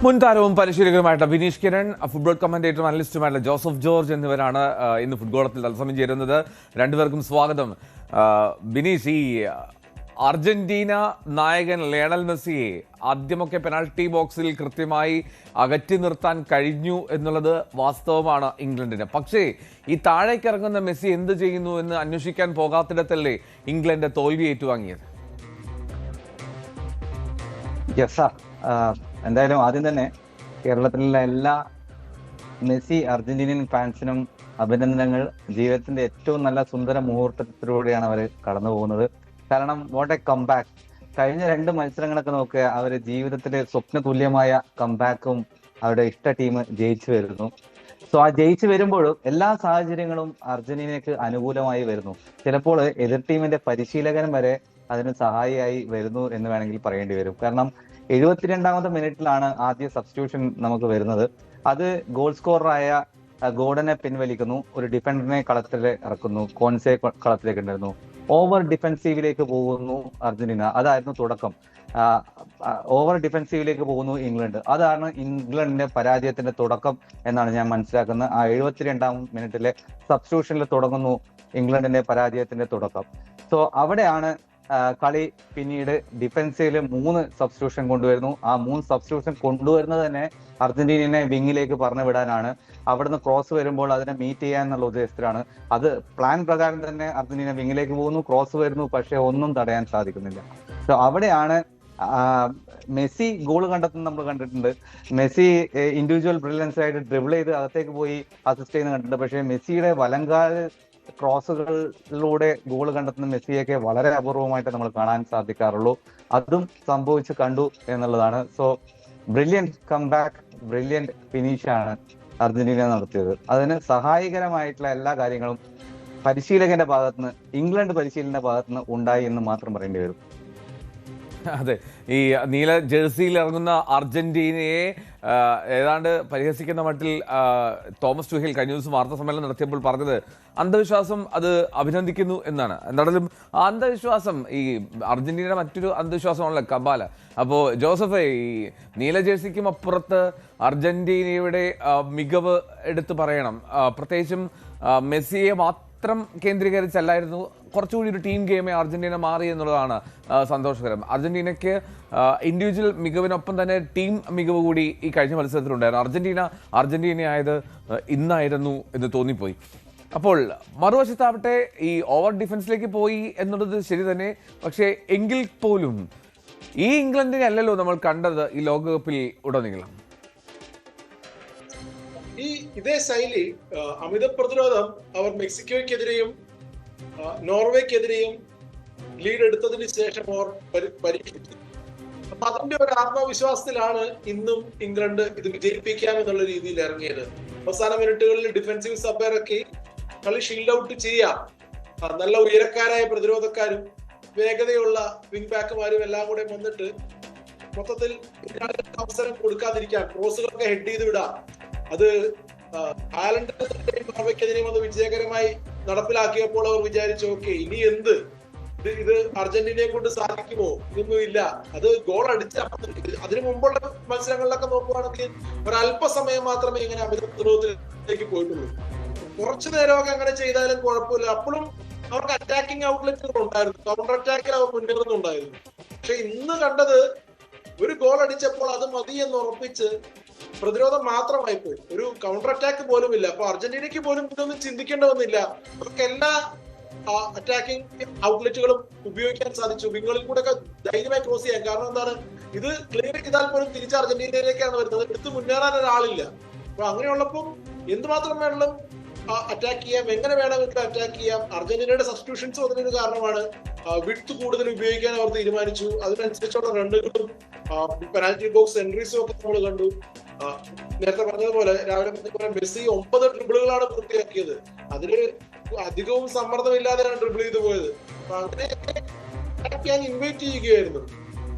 മുൻ താരവും പരിശീലകരുമായിട്ടുള്ള ബിനീഷ് കിരൺ, ഫുട്ബോൾ കമന്റേറ്ററും അനലിസ്റ്റുമായിട്ടുള്ള ജോസഫ് ജോർജ് എന്നിവരാണ് ഇന്ന് ഫുട്ബോളത്തിൽ തത്സമയം ചേരുന്നത്. രണ്ടുപേർക്കും സ്വാഗതം. ബിനീഷ്, ഈ അർജന്റീന നായകൻ ലയണൽ മെസ്സിയെ ആദ്യമൊക്കെ പെനാൾട്ടി ബോക്സിൽ കൃത്യമായി അകറ്റി നിർത്താൻ കഴിഞ്ഞു എന്നുള്ളത് വാസ്തവമാണ് ഇംഗ്ലണ്ടിന്. പക്ഷേ ഈ താഴേക്കിറങ്ങുന്ന മെസ്സി എന്ത് ചെയ്യുന്നു എന്ന് അന്വേഷിക്കാൻ പോകാത്തിടത്തല്ലേ ഇംഗ്ലണ്ട് തോൽവി ഏറ്റുവാങ്ങിയത്? എന്തായാലും ആദ്യം തന്നെ കേരളത്തിലുള്ള എല്ലാ മെസ്സി അർജന്റീനിയൻ ഫാൻസിനും അഭിനന്ദനങ്ങൾ. ജീവിതത്തിന്റെ ഏറ്റവും നല്ല സുന്ദര മുഹൂർത്തത്തിലൂടെയാണ് അവർ കടന്നു പോകുന്നത്. കാരണം വാട്ട് എ കംബാക്ക്. കഴിഞ്ഞ 2 മത്സരങ്ങളൊക്കെ നോക്കുക, അവര് ജീവിതത്തിലെ സ്വപ്ന തുല്യമായ കംബാക്കും അവരുടെ ഇഷ്ട ടീം ജയിച്ചു വരുന്നു. സോ ആ ജയിച്ചു വരുമ്പോഴും എല്ലാ സാഹചര്യങ്ങളും അർജന്റീനയ്ക്ക് അനുകൂലമായി വരുന്നു. ചിലപ്പോൾ എതിർ ടീമിന്റെ പരിശീലകൻ വരെ അതിന് സഹായിയായി വരുന്നു എന്ന് വേണമെങ്കിൽ പറയേണ്ടി വരും. കാരണം 72ാമത്തെ മിനിറ്റിലാണ് ആദ്യ സബ്സ്റ്റിറ്റ്യൂഷൻ നമുക്ക് വരുന്നത്. അത് ഗോൾ സ്കോററായ ഗോർഡനെ പിൻവലിക്കുന്നു, ഒരു ഡിഫൻഡറിനെ കളത്തിൽ ഇറക്കുന്നു, കോൺസെ കളത്തിലേക്ക് ഉണ്ടായിരുന്നു, ഓവർ ഡിഫൻസീവിലേക്ക് പോകുന്നു അർജന്റീന. അതായിരുന്നു തുടക്കം. ഓവർ ഡിഫൻസീവിലേക്ക് പോകുന്നു ഇംഗ്ലണ്ട്. അതാണ് ഇംഗ്ലണ്ടിന്റെ പരാജയത്തിന്റെ തുടക്കം എന്നാണ് ഞാൻ മനസ്സിലാക്കുന്നത്. ആ 72ാം മിനിറ്റിലെ സബ്സ്റ്റിറ്റ്യൂഷനിൽ തുടങ്ങുന്നു ഇംഗ്ലണ്ടിന്റെ പരാജയത്തിന്റെ തുടക്കം. സോ അവിടെയാണ് കളി പിന്നീട് ഡിഫൻസിൽ 3 സബ്സ്റ്റിറ്റ്യൂഷൻ കൊണ്ടുവരുന്നു. ആ 3 സബ്സ്റ്റിറ്റ്യൂഷൻ കൊണ്ടുവരുന്നത് തന്നെ അർജന്റീനയെ വിങ്ങിലേക്ക് പറഞ്ഞു വിടാനാണ്. അവിടുന്ന് ക്രോസ് വരുമ്പോൾ അതിനെ മീറ്റ് ചെയ്യാന്നുള്ള ഉദ്ദേശത്തിലാണ്. അത് പ്ലാൻ പ്രകാരം തന്നെ അർജന്റീന വിങ്ങിലേക്ക് പോകുന്നു, ക്രോസ് വരുന്നു, പക്ഷെ ഒന്നും തടയാൻ സാധിക്കുന്നില്ല. സോ അവിടെയാണ് മെസ്സി ഗോൾ കണ്ടെത്തുന്നത് നമ്മൾ കണ്ടിട്ടുണ്ട്. മെസ്സി ഇൻഡിവിജ്വൽ ബ്രില്യൻസ് ആയിട്ട് ഡ്രിബിൾ ചെയ്ത് അകത്തേക്ക് പോയി അസിസ്റ്റ് ചെയ്യുന്നത് കണ്ടിട്ടുണ്ട്. പക്ഷെ മെസ്സിയുടെ വലങ്കാൽ ക്രോസുകളിലൂടെ ഗോൾ കണ്ടെത്തുന്ന മെസ്സിയൊക്കെ വളരെ അപൂർവമായിട്ട് നമ്മൾ കാണാൻ സാധിക്കാറുള്ളൂ. അതും സംഭവിച്ച് കണ്ടു എന്നുള്ളതാണ്. സോ ബ്രില്യൻറ്റ് കംബാക്ക്, ബ്രില്യൻറ്റ് ഫിനിഷാണ് അർജന്റീന നടത്തിയത്. അതിന് സഹായകരമായിട്ടുള്ള എല്ലാ കാര്യങ്ങളും പരിശീലകന്റെ ഭാഗത്തുനിന്ന്, ഇംഗ്ലണ്ട് പരിശീലകന്റെ ഭാഗത്തുനിന്ന് ഉണ്ടായി എന്ന് മാത്രം പറയേണ്ടി വരും. അതെ, ഈ നീല ജേഴ്സിയിൽ ഇറങ്ങുന്ന അർജന്റീനയെ ഏതാണ്ട് പരിഹസിക്കുന്ന മട്ടിൽ തോമസ് ടുഹേൽ കഴിഞ്ഞ ദിവസം വാർത്താ സമ്മേളനം നടത്തിയപ്പോൾ പറഞ്ഞത് അന്ധവിശ്വാസം അത് അഭിനന്ദിക്കുന്നു എന്നാണ്. എന്തായാലും ആ അന്ധവിശ്വാസം, ഈ അർജന്റീനയുടെ മറ്റൊരു അന്ധവിശ്വാസമാണല്ലോ കബാല. അപ്പോൾ ജോസഫ്, ഈ നീല ജേഴ്സിക്കും അപ്പുറത്ത് അർജന്റീനയുടെ മികവ് എടുത്തു പറയണം. പ്രത്യേകിച്ചും മെസ്സിയെ മാത്രം കേന്ദ്രീകരിച്ചല്ലായിരുന്നു, കുറച്ചുകൂടി ഒരു ടീം ഗെയിമേ അർജന്റീന മാറി എന്നുള്ളതാണ് സന്തോഷകരം. അർജന്റീനയ്ക്ക് ഇൻഡിവിജ്വൽ മികവിനൊപ്പം തന്നെ ടീം മികവ് കൂടി ഈ കഴിഞ്ഞ മത്സരത്തിലുണ്ടായിരുന്നു. അർജന്റീനയായത് ഇന്നായിരുന്നു എന്ന് തോന്നിപ്പോയി. അപ്പോൾ മറുവശത്താവട്ടെ ഈ ഓവർ ഡിഫൻസിലേക്ക് പോയി എന്നുള്ളത് ശരി തന്നെ. പക്ഷേ എങ്കിൽ പോലും ഈ ഇംഗ്ലണ്ടിനെ അല്ലല്ലോ നമ്മൾ കണ്ടത് ഈ ലോകകപ്പിൽ ഉടനീളം. ഇതേ ശൈലി, അമിത പ്രതിരോധം അവർ മെക്സിക്കോയ്ക്കെതിരെയും നോർവേക്കെതിരെയും ലീഡ് എടുത്തതിന് ശേഷം അവർ പരീക്ഷിച്ചു. അപ്പൊ അതിന്റെ ഒരു ആത്മവിശ്വാസത്തിലാണ് ഇന്നും ഇംഗ്ലണ്ട് ഇത് വിജയിപ്പിക്കാം എന്നുള്ള രീതിയിൽ ഇറങ്ങിയത്. അവസാന മിനിറ്റുകളിൽ ഡിഫൻസീവ് സബ് ഇറക്കി കളി ഷീൽഡ് ഔട്ട് ചെയ്യാം. നല്ല ഉയരക്കാരായ പ്രതിരോധക്കാരും വേഗതയുള്ള വിങ് ബാക്കുമാരും എല്ലാം കൂടെ വന്നിട്ട് മൊത്തത്തിൽ അവസരം കൊടുക്കാതിരിക്കാം, ക്രോസുകളൊക്കെ ഹെഡ് ചെയ്ത് വിടാം. അത് നോർവേക്കെതിരെയും അത് വിജയകരമായി നടപ്പിലാക്കിയപ്പോൾ അവർ വിചാരിച്ചു, ഓക്കെ ഇനി എന്ത്, ഇത് അർജന്റീനയെ കൊണ്ട് സാധിക്കുമോ? ഇതൊന്നും ഇല്ല. അത് ഗോൾ അടിച്ച അതിനു മുമ്പുള്ള മത്സരങ്ങളിലൊക്കെ നോക്കുവാണെങ്കിൽ ഒരല്പസമയം മാത്രമേ ഇങ്ങനെ അമിത പ്രതിരോധത്തിലേക്ക് പോയിട്ടുള്ളൂ. കുറച്ചു നേരമൊക്കെ അങ്ങനെ ചെയ്താലും കുഴപ്പമില്ല. അപ്പോഴും അവർക്ക് അറ്റാക്കിംഗ് ഔട്ട്ലെറ്റുകൾ ഉണ്ടായിരുന്നു, കൗണ്ടർ അറ്റാക്കിൽ അവർ മുന്നേറുന്നുണ്ടായിരുന്നു. പക്ഷെ ഇന്ന് കണ്ടത്, ഒരു ഗോൾ അടിച്ചപ്പോൾ അത് മതി എന്ന് ഉറപ്പിച്ച് പ്രതിരോധം മാത്രമായി പോയി, ഒരു കൗണ്ടർ അറ്റാക്ക് പോലും ഇല്ല. അപ്പൊ അർജന്റീനയ്ക്ക് പോലും ഇതൊന്നും ചിന്തിക്കേണ്ട വന്നില്ല. അവർക്ക് എല്ലാ അറ്റാക്കിംഗ് ഔട്ട്ലെറ്റുകളും ഉപയോഗിക്കാൻ സാധിച്ചു. വിങ്ങളിൽ കൂടെ ഒക്കെ ധൈര്യമായി ക്രോസ് ചെയ്യാൻ. കാരണം എന്താണ്, ഇത് ക്ലിയർ ചെയ്താൽ പോലും തിരിച്ച് അർജന്റീനയിലേക്കാണ് വരുന്നത്, എടുത്ത് മുന്നേറാൻ ഒരാളില്ല. അപ്പൊ അങ്ങനെയുള്ളപ്പോൾ എന്തുമാത്രം വേണമെങ്കിലും അറ്റാക്ക് ചെയ്യാം, എങ്ങനെ വേണമെങ്കിലും അറ്റാക്ക് ചെയ്യാം. അർജന്റീനയുടെ സബ്സ്റ്റിറ്റ്യൂഷൻസും അതിനൊരു കാരണമാണ്. വിഡ്ത്ത് കൂടുതൽ ഉപയോഗിക്കാൻ അവർ തീരുമാനിച്ചു. അതിനനുസരിച്ചുള്ള റണ്ണുകളും പെനാൽറ്റി ബോക്സ് എൻട്രീസും ഒക്കെ നമ്മൾ കണ്ടു. നേരത്തെ പറഞ്ഞതുപോലെ, രാവിലെ പറഞ്ഞതുപോലെ മെസ്സി 9 ഡ്രിബിളുകളാണ് പൂർത്തിയാക്കിയത്. അതില് അധികവും സമ്മർദ്ദമില്ലാതെയാണ് ഡ്രിബിൾ ചെയ്തു പോയത്. അപ്പൊ അങ്ങനെയൊക്കെ ഇൻവൈറ്റ് ചെയ്യുകയായിരുന്നു.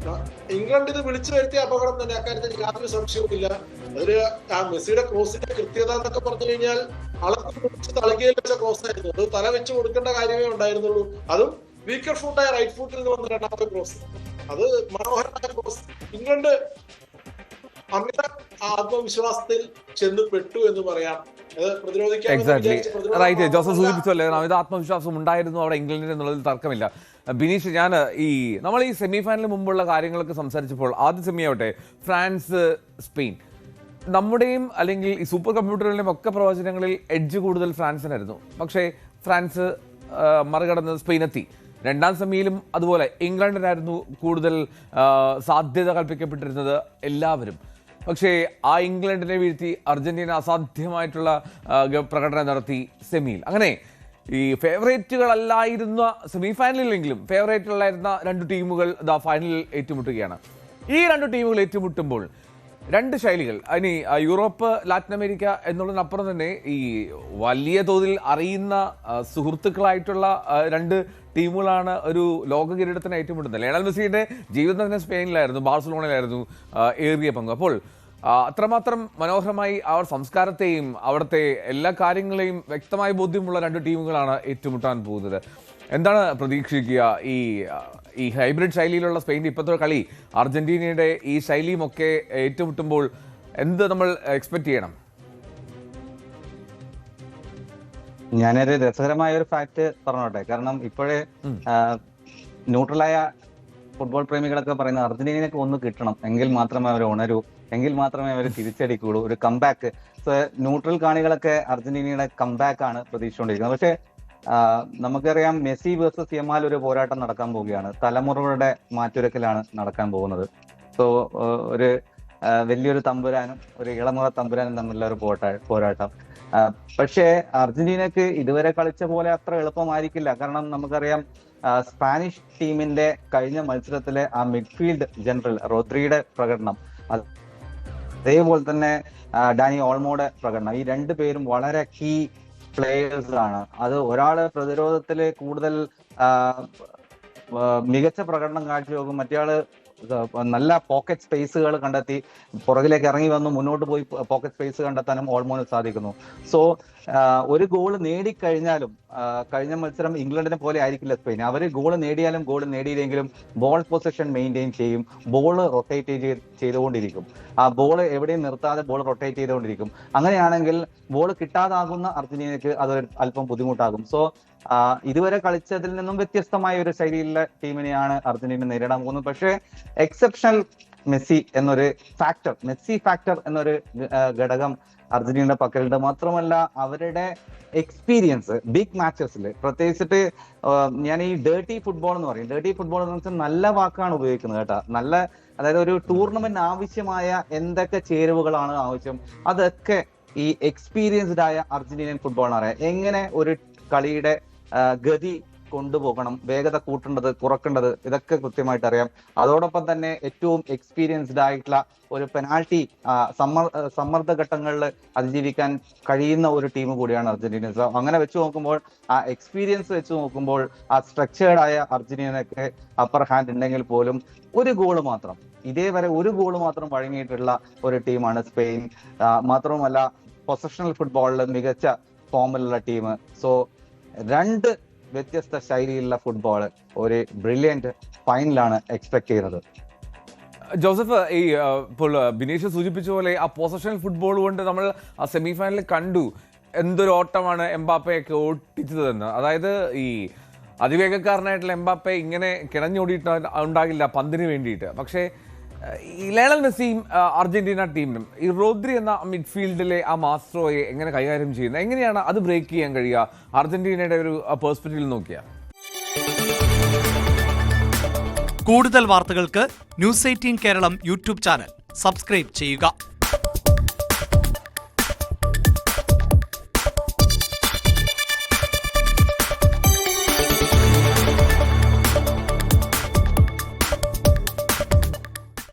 ഇംഗ്ലണ്ട് ഇത് വിളിച്ചു വരുത്തിയ അപകടം തന്നെ, അക്കാര്യത്തിൽ യാതൊരു സംശയവുമില്ല. അതില് ആ മെസ്സിയുടെ ക്രോസിന്റെ കൃത്യത എന്നൊക്കെ പറഞ്ഞു കഴിഞ്ഞാൽ അളക്ക് തളകിയിൽ വെച്ച ക്രോസ് ആയിരുന്നു. അത് തല വെച്ച് കൊടുക്കേണ്ട കാര്യമേ ഉണ്ടായിരുന്നുള്ളൂ. അതും വീക്കർ ഫുട്ടായ റൈറ്റ് ഫുട്ടിൽ നിന്ന് വന്ന 2ാമത്തെ ക്രോസ്, അത് മനോഹരമായ ക്രോസ്. ഇംഗ്ലണ്ട് അമിത ആത്മവിശ്വാസത്തിൽ ചെന്ന് പെട്ടു എന്ന് പറയാം. അത് പ്രതിരോധിക്കാൻ എക്സാക്ട്ലി റൈറ്റ്. ജോസഫ് സൂചിപ്പിച്ചല്ലേ അമിത ആത്മവിശ്വാസം ഉണ്ടായിരുന്നു അവിടെ ഇംഗ്ലണ്ടിന് എന്നുള്ളതിൽ തർക്കമില്ല. ബിനീഷ്, ഞാൻ നമ്മൾ ഈ സെമി ഫൈനലിന് മുമ്പുള്ള കാര്യങ്ങളൊക്കെ സംസാരിച്ചപ്പോൾ ആദ്യ സെമി ആവട്ടെ, ഫ്രാൻസ് സ്പെയിൻ, നമ്മുടെയും അല്ലെങ്കിൽ ഈ സൂപ്പർ കമ്പ്യൂട്ടറുകളുടെയും ഒക്കെ പ്രവചനങ്ങളിൽ എഡ്ജ് കൂടുതൽ ഫ്രാൻസിനായിരുന്നു. പക്ഷേ ഫ്രാൻസ് മറികടന്ന് സ്പെയിനെത്തി. രണ്ടാം സെമിയിലും അതുപോലെ ഇംഗ്ലണ്ടിനായിരുന്നു കൂടുതൽ സാധ്യത കൽപ്പിക്കപ്പെട്ടിരുന്നത് എല്ലാവരും. പക്ഷേ ആ ഇംഗ്ലണ്ടിനെ വീഴ്ത്തി അർജന്റീന അസാധ്യമായിട്ടുള്ള പ്രകടനം നടത്തി സെമിയിൽ. അങ്ങനെ ഈ ഫേവറേറ്റുകളല്ലായിരുന്ന സെമി ഫൈനലിലെങ്കിലും ഫേവറേറ്റുകളായിരുന്ന രണ്ട് ടീമുകൾ ഫൈനലിൽ ഏറ്റുമുട്ടുകയാണ്. ഈ രണ്ട് ടീമുകൾ ഏറ്റുമുട്ടുമ്പോൾ രണ്ട് ശൈലികൾ, അതിന് യൂറോപ്പ്, ലാറ്റിൻ അമേരിക്ക എന്നുള്ളതിനപ്പുറം തന്നെ ഈ വലിയ തോതിൽ അറിയുന്ന സുഹൃത്തുക്കളായിട്ടുള്ള രണ്ട് ടീമുകളാണ് ഒരു ലോക കിരീടത്തിന് ഏറ്റുമുട്ടുന്നത്. ലയണൽ മെസ്സിയുടെ ജീവിതം തന്നെ സ്പെയിനിലായിരുന്നു, ബാഴ്സലോണയിലായിരുന്നു ഏറിയ പങ്ക്. അപ്പോൾ അത്രമാത്രം മനോഹരമായി അവർ സംസ്കാരത്തെയും അവിടുത്തെ എല്ലാ കാര്യങ്ങളെയും വ്യക്തമായ ബോധ്യമുള്ള രണ്ട് ടീമുകളാണ് ഏറ്റുമുട്ടാൻ പോകുന്നത്. എന്താണ് പ്രതീക്ഷിക്കുക ഈ ഹൈബ്രിഡ് ശൈലിയിലുള്ള സ്പെയിൻ്റെ ഇപ്പോഴത്തെ കളി, അർജന്റീനയുടെ ഈ ശൈലിയും ഒക്കെ ഏറ്റുമുട്ടുമ്പോൾ എന്ത് നമ്മൾ എക്സ്പെക്ട് ചെയ്യണം? ഞാനൊരു രസകരമായ ഒരു ഫാക്ട് പറഞ്ഞോട്ടെ. കാരണം ഇപ്പോഴേ ന്യൂട്രലായ ഫുട്ബോൾ പ്രേമികളൊക്കെ പറയുന്നത് അർജന്റീനക്ക് ഒന്ന് കിട്ടണം, എങ്കിൽ മാത്രമേ അവർ ഉണരൂ, എങ്കിൽ മാത്രമേ അവർ തിരിച്ചടിക്കുള്ളൂ, ഒരു കംബാക്ക്. ന്യൂട്രൽ കാണികളൊക്കെ അർജന്റീനയുടെ കംബാക്ക് ആണ് പ്രതീക്ഷിച്ചുകൊണ്ടിരിക്കുന്നത്. പക്ഷേ നമുക്കറിയാം മെസ്സി വേഴ്സസ് യമാൽ ഒരു പോരാട്ടം നടക്കാൻ പോവുകയാണ്. തലമുറകളുടെ മാറ്റുരക്കലാണ് നടക്കാൻ പോകുന്നത്. സോ ഒരു വലിയൊരു തമ്പുരാനും ഒരു ഇളമുറ തമ്പുരാനും തമ്മിലുള്ള ഒരു പോരാട്ടം. പക്ഷേ അർജന്റീനക്ക് ഇതുവരെ കളിച്ച പോലെ അത്ര എളുപ്പമായിരിക്കില്ല. കാരണം നമുക്കറിയാം സ്പാനിഷ് ടീമിന്റെ കഴിഞ്ഞ മത്സരത്തിലെ ആ മിഡ്ഫീൽഡ് ജനറൽ റോദ്രിയുടെ പ്രകടനം, അതേപോലെ തന്നെ ഡാനി ഓൾമോയുടെ പ്രകടനം, ഈ രണ്ടു പേരും വളരെ കീ പ്ലേയേഴ്സ് ആണ്. അത് ഒരാള് പ്രതിരോധത്തില് കൂടുതൽ മികച്ച പ്രകടനം കാഴ്ചവെക്കും, മറ്റേയാള് നല്ല പോക്കറ്റ് സ്പേസുകൾ കണ്ടെത്തി പുറകിലേക്ക് ഇറങ്ങി വന്ന് മുന്നോട്ട് പോയി പോക്കറ്റ് സ്പേസ് കണ്ടെത്താനും ഓൾമോന് സാധിക്കുന്നു. സോ ഒരു ഗോൾ നേടിക്കഴിഞ്ഞാലും കഴിഞ്ഞ മത്സരം ഇംഗ്ലണ്ടിനെ പോലെ ആയിരിക്കില്ല സ്പെയിൻ. അവർ ഗോൾ നേടിയാലും ഗോൾ നേടിയില്ലെങ്കിലും ബോൾ പൊസിഷൻ മെയിൻറ്റെയിൻ ചെയ്യും, ബോൾ റൊട്ടേറ്റ് ചെയ്തുകൊണ്ടിരിക്കും. ആ ബോൾ എവിടെയും നിർത്താതെ ബോൾ റൊട്ടേറ്റ് ചെയ്തുകൊണ്ടിരിക്കും. അങ്ങനെയാണെങ്കിൽ ബോൾ കിട്ടാതാകുന്ന അർജന്റീനയ്ക്ക് അത് അല്പം ബുദ്ധിമുട്ടാകും. സോ ഇതുവരെ കളിച്ചതിൽ നിന്നും വ്യത്യസ്തമായ ഒരു ശൈലിയിലുള്ള ടീമിനെയാണ് അർജന്റീന നേരിടാൻ പോകുന്നത്. പക്ഷേ എക്സെപ്ഷണൽ മെസ്സി ഫാക്ടർ എന്നൊരു ഘടകം അർജന്റീനയുടെ പക്കലുണ്ട്. മാത്രമല്ല അവരുടെ എക്സ്പീരിയൻസ് ബിഗ് മാച്ചസിൽ, പ്രത്യേകിച്ചിട്ട് ഞാൻ ഈ ഡേർട്ടി ഫുട്ബോൾ എന്ന് പറയും. ഡേർട്ടി ഫുട്ബോൾ എന്ന് വെച്ചാൽ നല്ല വാക്കാണ് ഉപയോഗിക്കുന്നത് കേട്ടോ. നല്ല, അതായത് ഒരു ടൂർണമെന്റ് ആവശ്യമായ എന്തൊക്കെ ചേരുവകളാണ് ആവശ്യം, അതൊക്കെ ഈ എക്സ്പീരിയൻസ്ഡ് ആയ അർജന്റീനിയൻ ഫുട്ബോളിന് അറിയാം. എങ്ങനെ ഒരു കളിയുടെ ഗതി കൊണ്ടുപോകണം, വേഗത കൂട്ടേണ്ടത് കുറക്കേണ്ടത്, ഇതൊക്കെ കൃത്യമായിട്ട് അറിയാം. അതോടൊപ്പം തന്നെ ഏറ്റവും എക്സ്പീരിയൻസ്ഡ് ആയിട്ടുള്ള ഒരു പെനാൾട്ടി സമ്മർദ്ദ ഘട്ടങ്ങളിൽ അതിജീവിക്കാൻ കഴിയുന്ന ഒരു ടീം കൂടിയാണ് അർജന്റീന. അങ്ങനെ വെച്ച് നോക്കുമ്പോൾ, ആ എക്സ്പീരിയൻസ് വെച്ച് നോക്കുമ്പോൾ, ആ സ്ട്രക്ചേർഡ് ആയ അർജന്റീനയ്ക്ക് അപ്പർ ഹാൻഡ് ഉണ്ടെങ്കിൽ പോലും ഇതേവരെ ഒരു ഗോള് മാത്രം വഴങ്ങിയിട്ടുള്ള ഒരു ടീമാണ് സ്പെയിൻ. മാത്രവുമല്ല പൊസഷണൽ ഫുട്ബോളിൽ മികച്ച ഫോമിലുള്ള ടീം. സോ രണ്ട് വ്യത്യസ്ത ശൈലിയിലുള്ള ഫുട്ബോൾ, ഒരു ബ്രില്യന്റ് ഫൈനലാണ് എക്സ്പെക്ട് ചെയ്യുന്നത്. ജോസഫ്, ഈ ഇപ്പോൾ ബിനീഷ് സൂചിപ്പിച്ച പോലെ ആ പൊസഷണൽ ഫുട്ബോൾ കൊണ്ട് നമ്മൾ ആ സെമി ഫൈനലിൽ കണ്ടു എന്തൊരു ഓട്ടമാണ് എംബാപ്പയൊക്കെ ഓട്ടിച്ചതെന്ന്. അതായത് ഈ അതിവേഗക്കാരനായിട്ടുള്ള എംബാപ്പെ ഇങ്ങനെ കിണഞ്ഞോടിയിട്ട് ഉണ്ടാകില്ല പന്തിന് വേണ്ടിയിട്ട്. പക്ഷേ ഈ ലയണൽ മെസ്സിയും അർജന്റീന ടീമിനും ഈ റോദ്രി എന്ന മിഡ്ഫീൽഡിലെ ആ മാസ്ട്രോയെ എങ്ങനെ കൈകാര്യം ചെയ്യുന്നത്, എങ്ങനെയാണ് അത് ബ്രേക്ക് ചെയ്യാൻ കഴിയുക അർജന്റീനയുടെ ഒരു പെർസ്പെക്റ്റീവിൽ നോക്കിയാൽ? കൂടുതൽ വാർത്തകൾക്ക് news 18 Keralam YouTube channel subscribe ചെയ്യുക.